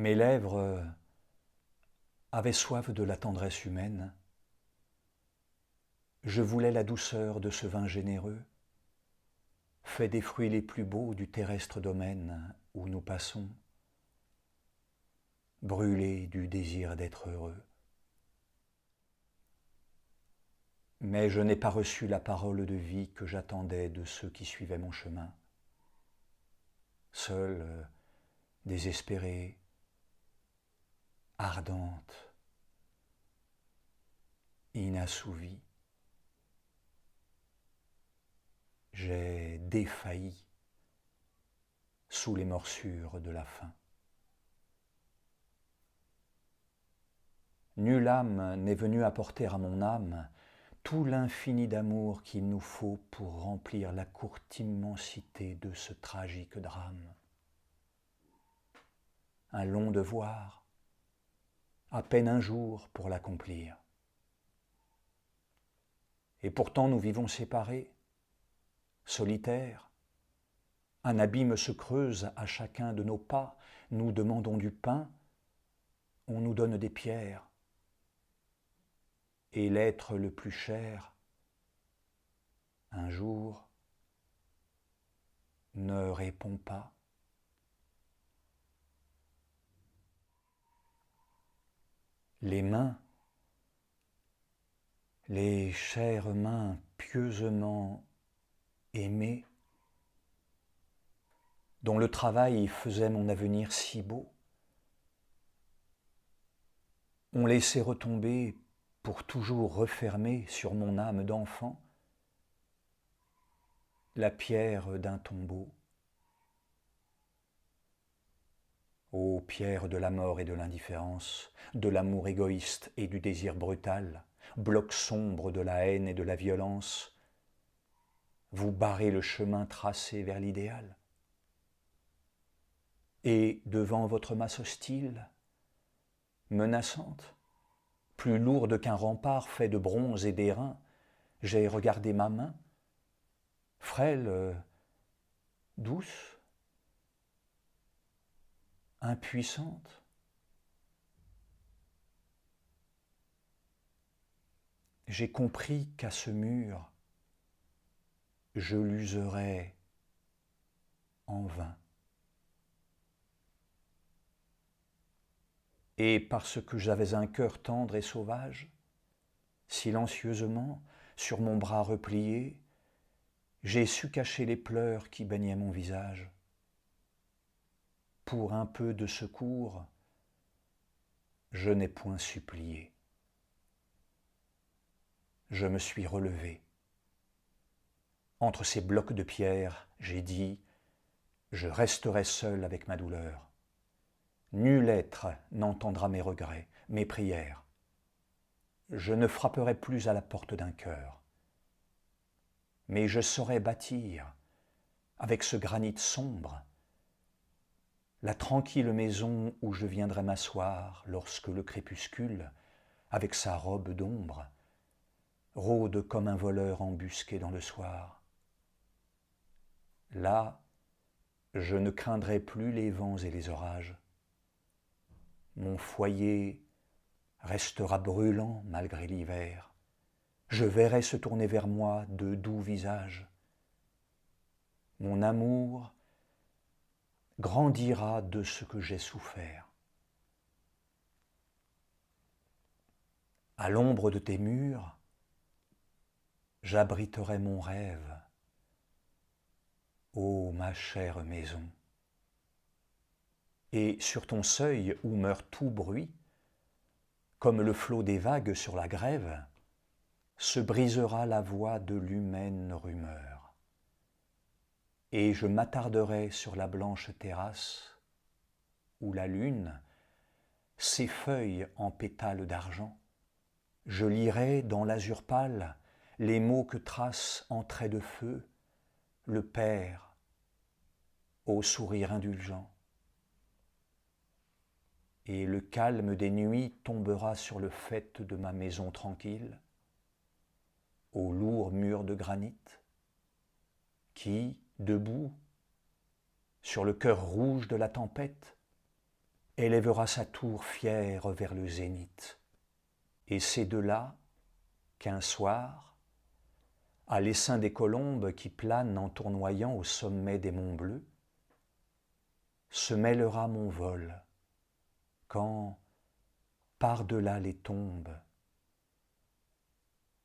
Mes lèvres avaient soif de la tendresse humaine. Je voulais la douceur de ce vin généreux, fait des fruits les plus beaux du terrestre domaine où nous passons, brûlés du désir d'être heureux. Mais je n'ai pas reçu la parole de vie que j'attendais de ceux qui suivaient mon chemin. Seule, désespérée, ardente, inassouvie, j'ai défailli sous les morsures de la faim. Nulle âme n'est venue apporter à mon âme tout l'infini d'amour qu'il nous faut pour remplir la courte immensité de ce tragique drame. Un long devoir, à peine un jour pour l'accomplir. Et pourtant nous vivons séparés, solitaires. Un abîme se creuse à chacun de nos pas, nous demandons du pain, on nous donne des pierres. Et l'être le plus cher, un jour, ne répond pas. Les mains, les chères mains pieusement aimées, dont le travail faisait mon avenir si beau, ont laissé retomber pour toujours refermer sur mon âme d'enfant la pierre d'un tombeau. Ô pierre de la mort et de l'indifférence, de l'amour égoïste et du désir brutal, bloc sombre de la haine et de la violence, vous barrez le chemin tracé vers l'idéal. Et devant votre masse hostile, menaçante, plus lourde qu'un rempart fait de bronze et d'airain, j'ai regardé ma main, frêle, douce, impuissante. J'ai compris qu'à ce mur, je l'userais en vain. Et parce que j'avais un cœur tendre et sauvage, silencieusement, sur mon bras replié, j'ai su cacher les pleurs qui baignaient mon visage. Pour un peu de secours, je n'ai point supplié. Je me suis relevé. Entre ces blocs de pierre, j'ai dit, je resterai seul avec ma douleur. Nul être n'entendra mes regrets, mes prières. Je ne frapperai plus à la porte d'un cœur. Mais je saurai bâtir, avec ce granit sombre, la tranquille maison où je viendrai m'asseoir lorsque le crépuscule, avec sa robe d'ombre, rôde comme un voleur embusqué dans le soir. Là, je ne craindrai plus les vents et les orages. Mon foyer restera brûlant malgré l'hiver. Je verrai se tourner vers moi de doux visages. Mon amour grandira de ce que j'ai souffert. À l'ombre de tes murs, j'abriterai mon rêve. Ô ma chère maison. Et sur ton seuil où meurt tout bruit, comme le flot des vagues sur la grève, se brisera la voix de l'humaine rumeur. Et je m'attarderai sur la blanche terrasse où la lune s'effeuille en pétales d'argent. Je lirai dans l'azur pâle les mots que trace en traits de feu le Père au sourire indulgent. Et le calme des nuits tombera sur le faîte de ma maison tranquille, aux lourds murs de granit, qui, debout, sur le cœur rouge de la tempête, élèvera sa tour fière vers le zénith. Et c'est de là qu'un soir, à l'essaim des colombes qui planent en tournoyant au sommet des monts bleus, se mêlera mon vol, quand, par-delà les tombes,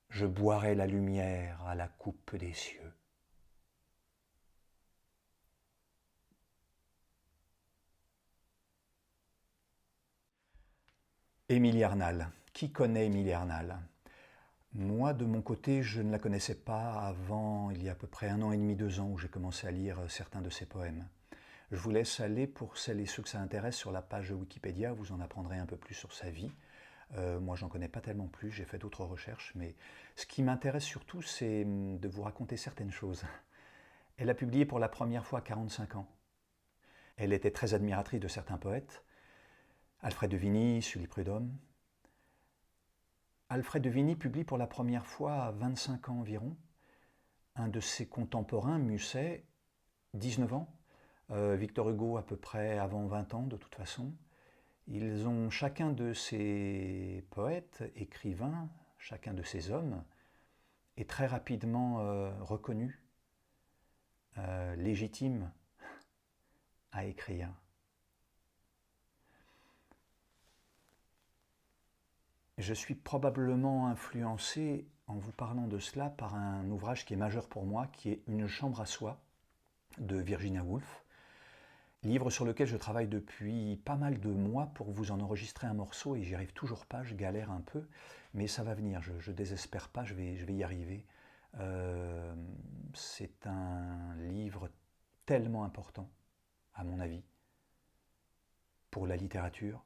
je boirai la lumière à la coupe des cieux. Émilie Arnal. Qui connaît Émilie Arnal? Moi, de mon côté, je ne la connaissais pas avant, il y a à peu près 1 an et demi, 2 ans, où j'ai commencé à lire certains de ses poèmes. Je vous laisse aller, pour celles et ceux que ça intéresse, sur la page Wikipédia, vous en apprendrez un peu plus sur sa vie. Moi, j'en connais pas tellement plus, j'ai fait d'autres recherches, mais ce qui m'intéresse surtout, c'est de vous raconter certaines choses. Elle a publié pour la première fois à 45 ans. Elle était très admiratrice de certains poètes, Alfred de Vigny, Sully Prudhomme. Alfred de Vigny publie pour la première fois à 25 ans environ. Un de ses contemporains, Musset, 19 ans. Victor Hugo à peu près avant 20 ans de toute façon. Ils ont chacun de ces poètes, écrivains, chacun de ces hommes, est très rapidement reconnu, légitime à écrire. Je suis probablement influencé, en vous parlant de cela, par un ouvrage qui est majeur pour moi, qui est Une chambre à soi, de Virginia Woolf, livre sur lequel je travaille depuis pas mal de mois pour vous en enregistrer un morceau, et j'y arrive toujours pas, je galère un peu, mais ça va venir, je désespère pas, je vais y arriver. C'est un livre tellement important, à mon avis, pour la littérature,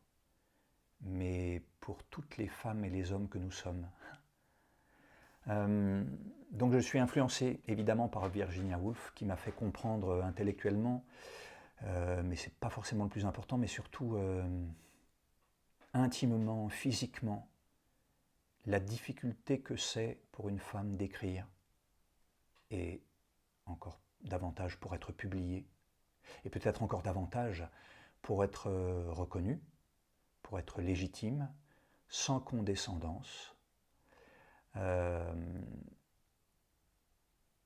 mais pour toutes les femmes et les hommes que nous sommes. Donc je suis influencé évidemment par Virginia Woolf, qui m'a fait comprendre intellectuellement, mais c'est pas forcément le plus important, mais surtout intimement, physiquement, la difficulté que c'est pour une femme d'écrire, et encore davantage pour être publiée, et peut-être encore davantage pour être reconnue, pour être légitime, sans condescendance.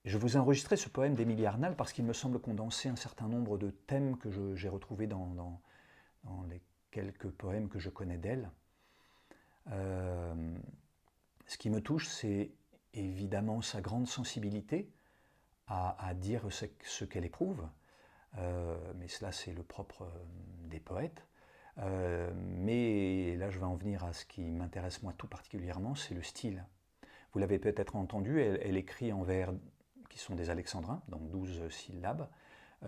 Je vous ai enregistré ce poème d'Émilie Arnal parce qu'il me semble condenser un certain nombre de thèmes que j'ai retrouvés dans les quelques poèmes que je connais d'elle. Ce qui me touche, c'est évidemment sa grande sensibilité à dire ce qu'elle éprouve, mais cela c'est le propre des poètes. Mais là je vais en venir à ce qui m'intéresse moi tout particulièrement, c'est le style. Vous l'avez peut-être entendu, elle écrit en vers qui sont des alexandrins, donc 12 syllabes,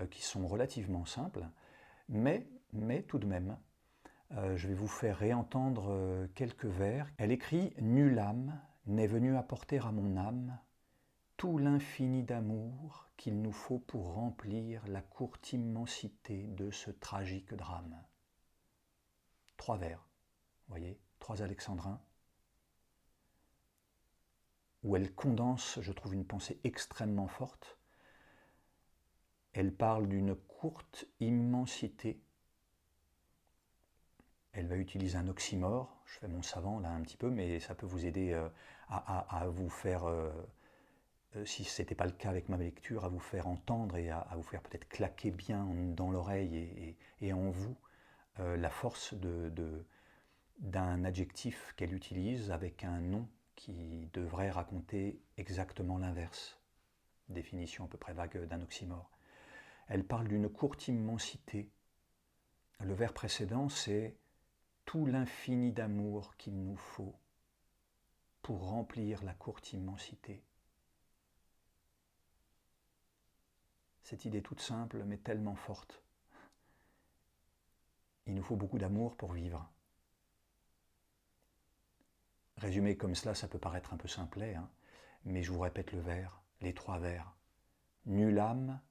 qui sont relativement simples, mais tout de même, je vais vous faire réentendre quelques vers. Elle écrit « Nulle âme n'est venue apporter à mon âme tout l'infini d'amour qu'il nous faut pour remplir la courte immensité de ce tragique drame. » 3 vers, vous voyez, 3 alexandrins, où elle condense, je trouve, une pensée extrêmement forte. Elle parle d'une courte immensité. Elle va utiliser un oxymore. Je fais mon savant là un petit peu, mais ça peut vous aider à vous faire, si ce n'était pas le cas avec ma lecture, à vous faire entendre et à vous faire peut-être claquer bien dans l'oreille et en vous la force d'un adjectif qu'elle utilise avec un nom qui devrait raconter exactement l'inverse. Définition à peu près vague d'un oxymore. Elle parle d'une courte immensité. Le vers précédent, c'est « tout l'infini d'amour qu'il nous faut pour remplir la courte immensité ». Cette idée toute simple, mais tellement forte. Il nous faut beaucoup d'amour pour vivre. Résumé comme cela, ça peut paraître un peu simplet, hein, mais je vous répète le vers, les 3 vers. Nulle âme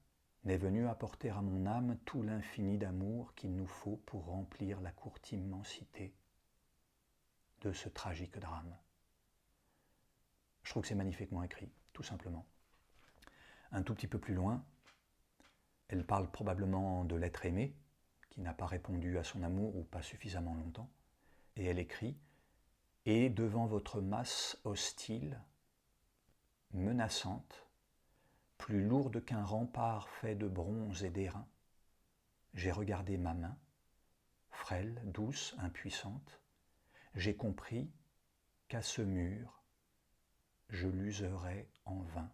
n'est venue apporter à mon âme tout l'infini d'amour qu'il nous faut pour remplir la courte immensité de ce tragique drame. Je trouve que c'est magnifiquement écrit, tout simplement. Un tout petit peu plus loin, elle parle probablement de l'être aimé, qui n'a pas répondu à son amour ou pas suffisamment longtemps. Et elle écrit « Et devant votre masse hostile, menaçante, plus lourde qu'un rempart fait de bronze et d'airain, j'ai regardé ma main, frêle, douce, impuissante, j'ai compris qu'à ce mur, je l'userai en vain. »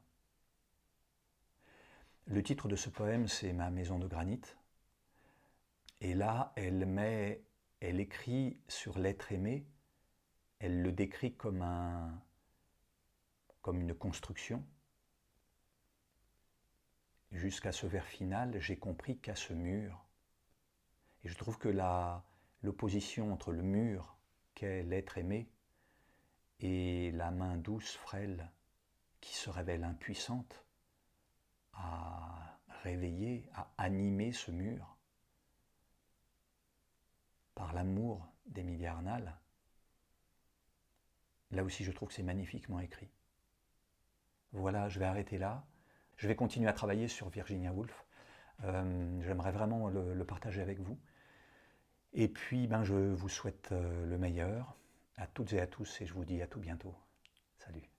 Le titre de ce poème, c'est « Ma maison de granit ». Et là, elle écrit sur l'être aimé, elle le décrit comme une construction. Jusqu'à ce vers final, j'ai compris qu'à ce mur. Et je trouve que l'opposition entre le mur qu'est l'être aimé et la main douce, frêle, qui se révèle impuissante à réveiller, à animer ce mur par l'amour d'Emilia Arnal, là aussi je trouve que c'est magnifiquement écrit. Voilà, je vais arrêter là. Je vais continuer à travailler sur Virginia Woolf. J'aimerais vraiment le partager avec vous. Et puis, je vous souhaite le meilleur à toutes et à tous et je vous dis à tout bientôt. Salut.